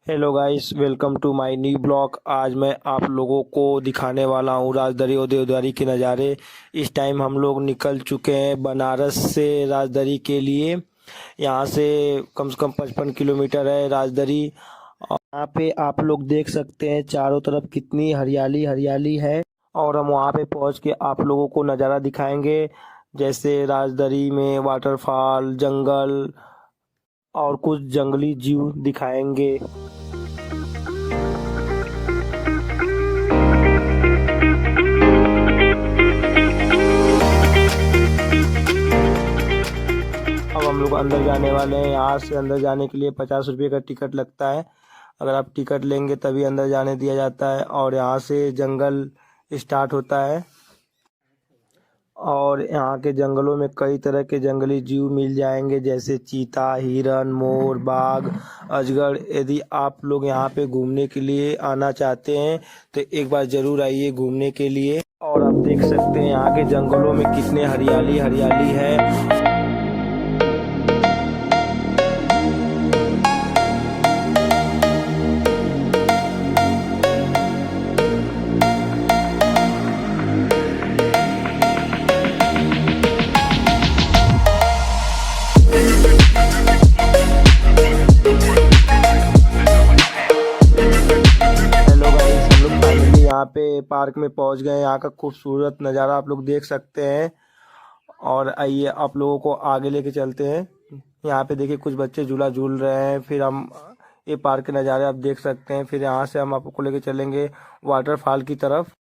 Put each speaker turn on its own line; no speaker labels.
Hello guys, welcome to my new blog. आज मैं आप लोगों को दिखाने वाला हूँ राजदरी और देवदारी के नज़ारे। इस टाइम हम लोग निकल चुके हैं बनारस से राजदरी के लिए। यहाँ से कम 55 किलोमीटर है राजदरी। और यहाँ पे आप लोग देख सकते हैं चारों तरफ कितनी हरियाली हरियाली है। और हम वहाँ पे पहुँच के आप लोगों को नज़ारा दिखाएंगे, जैसे राजदरी में वाटरफॉल, जंगल और कुछ जंगली जीव दिखाएंगे। अब हम लोग अंदर जाने वाले हैं। यहाँ से अंदर जाने के लिए 50 रुपये का टिकट लगता है। अगर आप टिकट लेंगे तभी अंदर जाने दिया जाता है। और यहाँ से जंगल स्टार्ट होता है। और यहाँ के जंगलों में कई तरह के जंगली जीव मिल जाएंगे, जैसे चीता, हिरन, मोर, बाघ, अजगर। यदि आप लोग यहाँ पे घूमने के लिए आना चाहते हैं तो एक बार ज़रूर आइए घूमने के लिए। और आप देख सकते हैं यहाँ के जंगलों में कितने हरियाली हरियाली है। हेलो गाइस, हम लोग फाइनली यहाँ पे पार्क में पहुँच गए हैं। यहाँ का खूबसूरत नज़ारा आप लोग देख सकते हैं। और आइए आप लोगों को आगे लेके चलते हैं। यहाँ पे देखिए कुछ बच्चे झूला झूल रहे हैं। फिर हम ये पार्क के नज़ारे आप देख सकते हैं। फिर यहाँ से हम आपको लेके चलेंगे वाटरफॉल की तरफ।